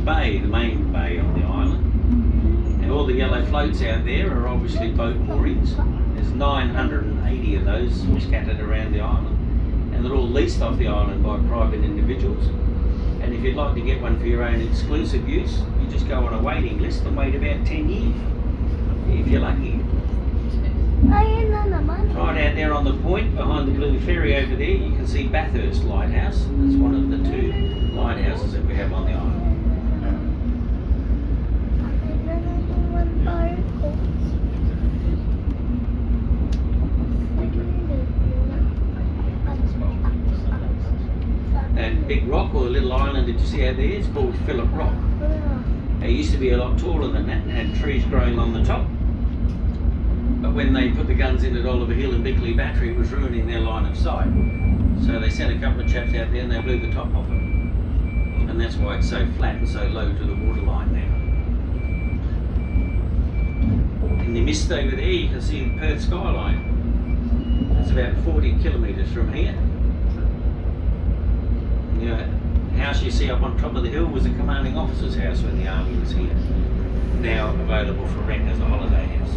bay, the main bay on the island. And all the yellow floats out there are obviously boat moorings. There's 980 of those scattered around the island. And they're all leased off the island by private individuals. And if you'd like to get one for your own exclusive use, you just go on a waiting list and wait about 10 years, if you're lucky. Right out there on the point, behind the blue ferry over there, you can see Bathurst Lighthouse. It's one of the 2 lighthouses that we have on the island. That big rock or the little island that you see out there is called Phillip Rock. It used to be a lot taller than that and had trees growing on the top. But when they put the guns in at Oliver Hill and Bickley Battery, it was ruining their line of sight. So they sent a couple of chaps out there and they blew the top off it. And that's why it's so flat and so low to the waterline now. In the mist over there you can see the Perth skyline. It's about 40 kilometres from here. The house you see up on top of the hill was the commanding officer's house when the army was here. Now available for rent as a holiday house.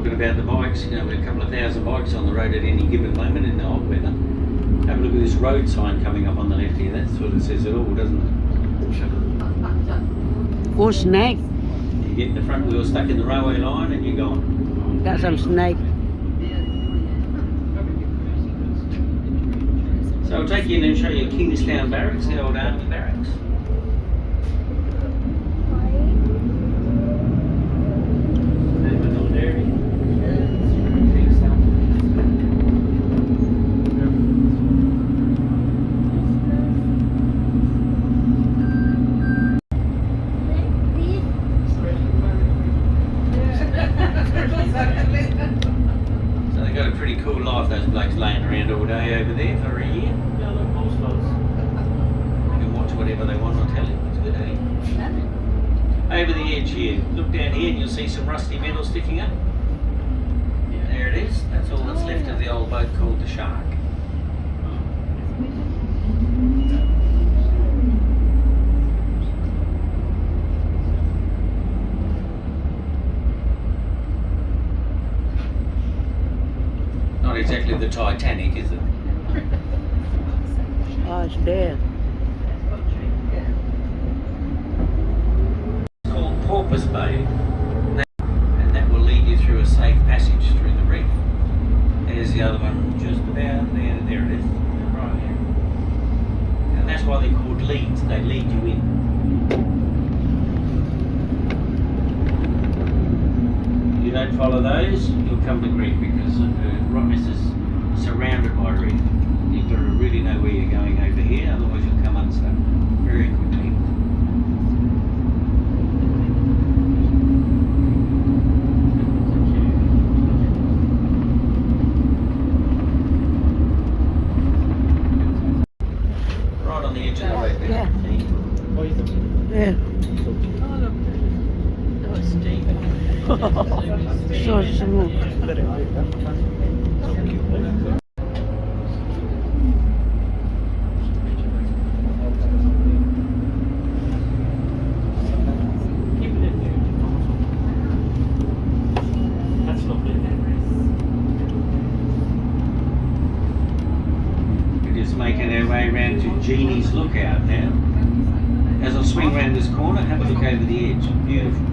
About the bikes, you know, with a couple of thousand bikes on the road at any given moment in the hot weather. Have a look at this road sign coming up on the left here. That's what it says it all, doesn't it? Or snake. You get the front wheel stuck in the railway line and you're gone. Got some snake. So I'll take you in and show you Kingstown Barracks, the old army barracks. Cool life, those blokes laying around all day over there for a year. They can watch whatever they want on telly. It's good, eh? Over the edge here, look down here and you'll see some rusty metal sticking up. There it is. That's all that's left of the old boat called the Shark. Not exactly the Titanic, is it? Oh, it's dead. It's called Porpoise Bay, and that will lead you through a safe passage through the reef. There's the other one just about there. There it is, right here. And that's why they're called leads. They lead you in. If you don't follow those, you'll come to grief because rottness is surrounded by reef. You've got to really know where you're going over here, otherwise you'll come unstuck very quickly. Right on the edge of the road there. Yeah. Yeah. So smooth. We're just making our way around to Genie's Lookout now. As I swing round this corner, have a look over the edge. Beautiful.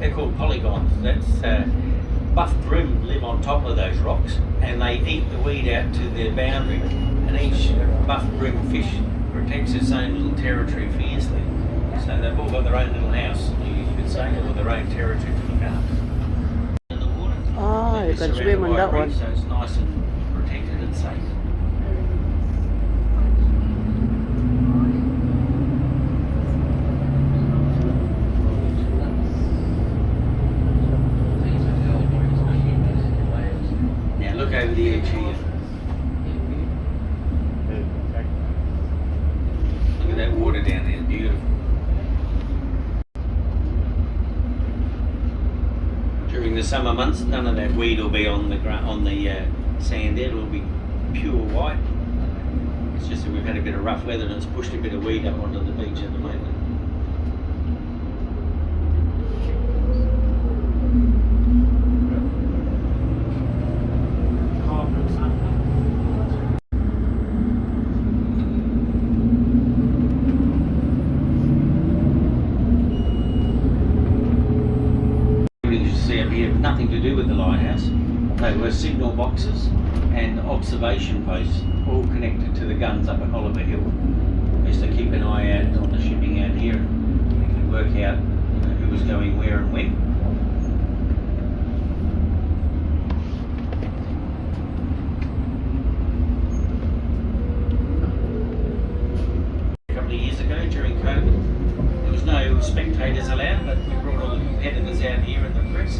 They're called polygons. That's buff bream live on top of those rocks, and they eat the weed out to their boundary. And each buff bream fish protects its own little territory fiercely. So they've all got their own little house, you could say, or their own territory to look after. In the water. Oh, you can swim on that one. So it's nice and protected and safe. Now look over the edge here. Look at that water down there, it's beautiful. During the summer months, none of that weed will be on the sand there. It'll be pure white. It's just that we've had a bit of rough weather and it's pushed a bit of weed up onto the beach at the moment. Nothing to do with the lighthouse. They were signal boxes and observation posts, all connected to the guns up at Oliver Hill. Just to keep an eye out on the shipping out here, and we could work out who was going where and when. A couple of years ago during COVID, there was no spectators allowed, but we brought all the competitors out here in the press.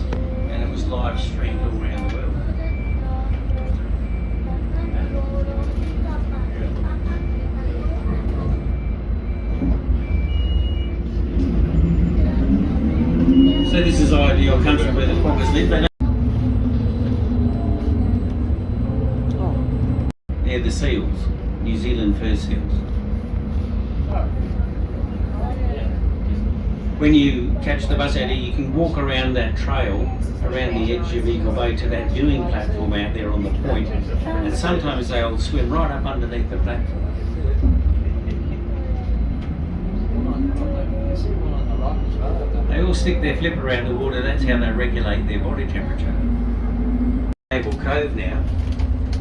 And it was live streamed all around the world. So this is ideal country where the quokkas live. They don't... They're the seals, New Zealand fur seals. When you catch the bus out here, you can walk around that trail, around the edge of Eagle Bay to that viewing platform out there on the point, and sometimes they'll swim right up underneath the platform. They all stick their flip around the water, that's how they regulate their body temperature. Naval Cove now,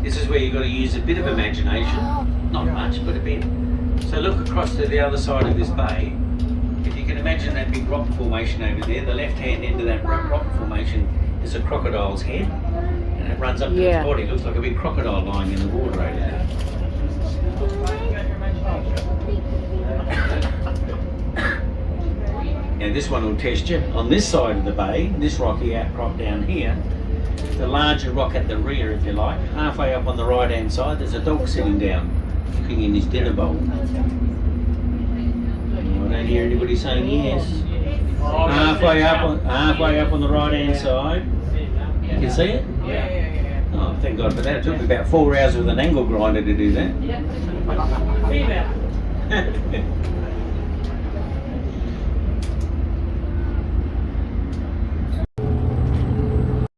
this is where you've got to use a bit of imagination, not much, but a bit. So look across to the other side of this bay. If you can imagine that big rock formation over there, the left-hand end of that rock formation is a crocodile's head, and it runs up to its body. It looks like a big crocodile lying in the water over there. Now this one will test you. On this side of the bay, this rocky outcrop down here, the larger rock at the rear, if you like, halfway up on the right-hand side, there's a dog sitting down, looking in his dinner bowl. I don't hear anybody saying yes. Halfway up on the right hand side. You can see it? Oh, thank God for that. It took me about 4 hours with an angle grinder to do that.